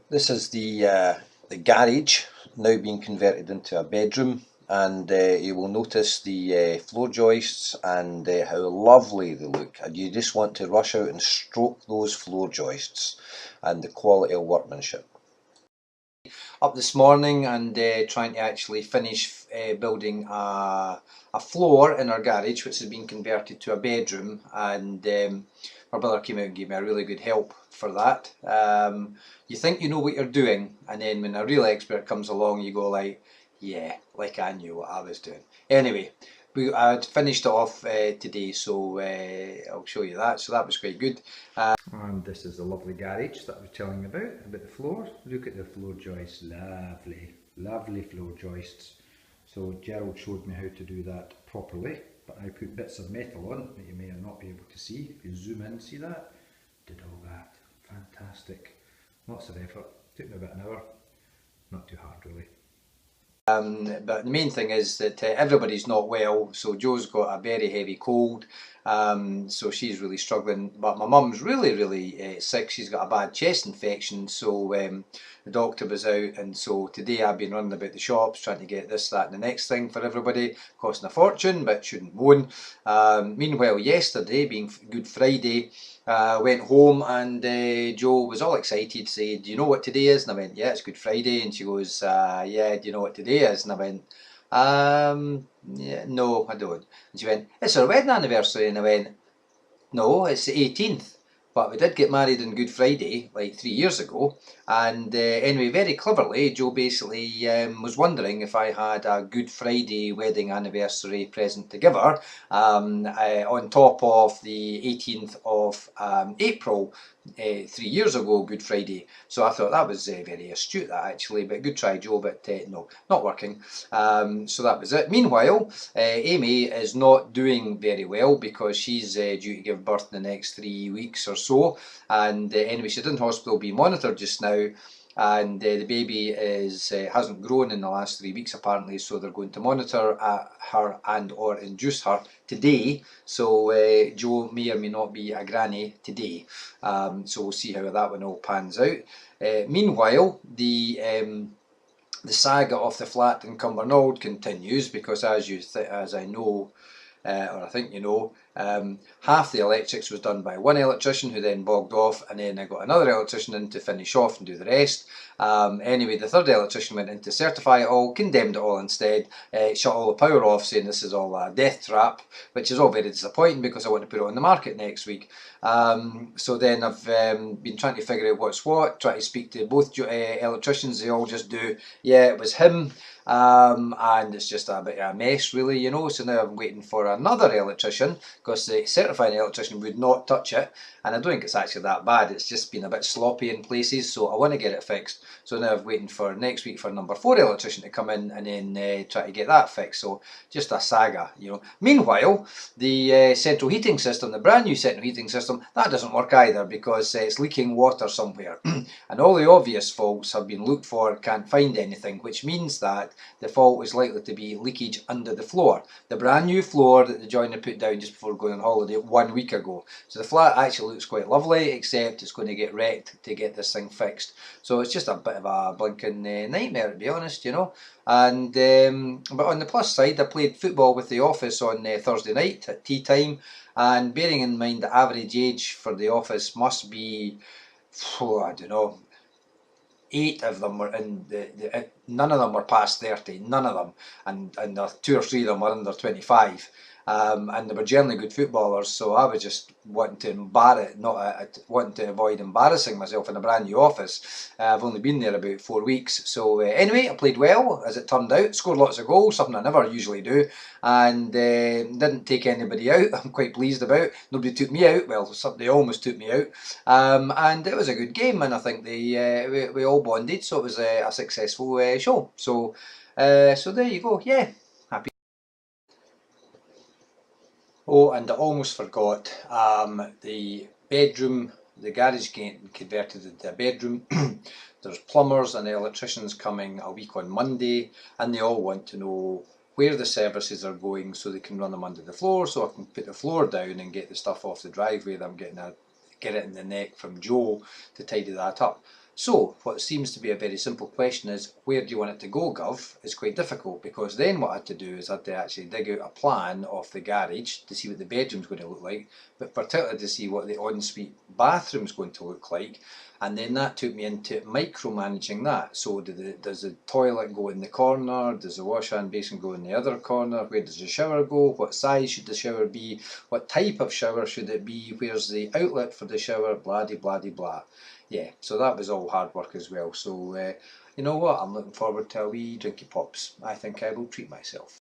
This is the garage now being converted into a bedroom, and you will notice the floor joists and how lovely they look, and you just want to rush out and stroke those floor joists and the quality of workmanship. Up this morning and trying to actually finish building a floor in our garage, which has been converted to a bedroom, and my brother came out and gave me a really good help for that. You think you know what you're doing, and then when a real expert comes along you go like, yeah, like I knew what I was doing. Anyway, I'd finished it off today, so I'll show you that. So that was quite good. And this is the lovely garage that I was telling you about the floor. Look at the floor joists, lovely, lovely floor joists. So Gerald showed me how to do that properly, but I put bits of metal on that you may not be able to see. If you zoom in, see that? Did all that, fantastic. Lots of effort, took me about an hour, not too hard really. But the main thing is that everybody's not well, so Jo's got a very heavy cold, so she's really struggling, but my mum's really sick. She's got a bad chest infection, so the doctor was out, and so today I've been running about the shops trying to get this, that and the next thing for everybody, costing a fortune, but shouldn't moan. Meanwhile, yesterday, being Good Friday, went home and Jo was all excited, said, do you know what today is? And I went, yeah, it's Good Friday. And she goes, yeah, do you know what today is? And I went, yeah, no, I don't. And she went, it's our wedding anniversary. And I went, no, it's the 18th. But we did get married on Good Friday, like 3 years ago. And anyway, very cleverly, Jo basically was wondering if I had a Good Friday wedding anniversary present to give her on top of the 18th of April, 3 years ago, Good Friday. So I thought that was very astute, that actually, but good try, Jo, but no, not working. So that was it. Meanwhile, Amy is not doing very well because she's due to give birth in the next 3 weeks or so, and anyway, she's in hospital being monitored just now, and the baby hasn't grown in the last 3 weeks apparently, so they're going to monitor her and or induce her today. So Jo may or may not be a granny today, so we'll see how that one all pans out. Meanwhile, the saga of the flat in Cumbernauld continues, because as I know, or I think you know, half the electrics was done by one electrician who then bogged off, and then I got another electrician in to finish off and do the rest. Anyway, the third electrician went in to certify it all, condemned it all instead, shut all the power off, saying this is all a death trap, which is all very disappointing because I want to put it on the market next week. So then I've been trying to figure out what's what, try to speak to both electricians. They all just do, yeah, it was him. And it's just a bit of a mess really, you know. So now I'm waiting for another electrician, because the certifying electrician would not touch it, and I don't think it's actually that bad, it's just been a bit sloppy in places, so I want to get it fixed. So now I'm waiting for next week for number 4 electrician to come in and then try to get that fixed. So just a saga, you know. Meanwhile, the central heating system, the brand new central heating system, that doesn't work either, because it's leaking water somewhere and all the obvious faults have been looked for, can't find anything, which means that the fault is likely to be leakage under the floor. The brand new floor that the joiner put down just before going on holiday 1 week ago. So the flat actually looks quite lovely, except it's going to get wrecked to get this thing fixed. So it's just a bit of a blinking nightmare, to be honest, you know. And but on the plus side, I played football with the office on Thursday night at tea time, and bearing in mind the average age for the office must be, oh, I don't know, 8 of them were in none of them were past 30, none of them, and 2 or 3 of them were under 25. And they were generally good footballers, so I was just wanting to avoid embarrassing myself in a brand new office. I've only been there about 4 weeks, so anyway, I played well, as it turned out, scored lots of goals, something I never usually do, and didn't take anybody out. I'm quite pleased about. Nobody took me out, well, they almost took me out, and it was a good game, and I think we all bonded, so it was a successful show. So there you go, yeah. Oh, and I almost forgot, the bedroom, the garage getting converted into a bedroom. There's plumbers and electricians coming a week on Monday, and they all want to know where the services are going so they can run them under the floor, so I can put the floor down and get the stuff off the driveway that I'm getting get it in the neck from Jo to tidy that up. So what seems to be a very simple question is, where do you want it to go, Gov? Is quite difficult, because then what I had to do is I had to actually dig out a plan of the garage to see what the bedroom's going to look like, but particularly to see what the ensuite bathroom's going to look like. And then that took me into micromanaging that. So does the toilet go in the corner? Does the wash hand basin go in the other corner? Where does the shower go? What size should the shower be? What type of shower should it be? Where's the outlet for the shower? Blah de blah de blah. Yeah, so that was all hard work as well. So you know what? I'm looking forward to a wee drinky pops. I think I will treat myself.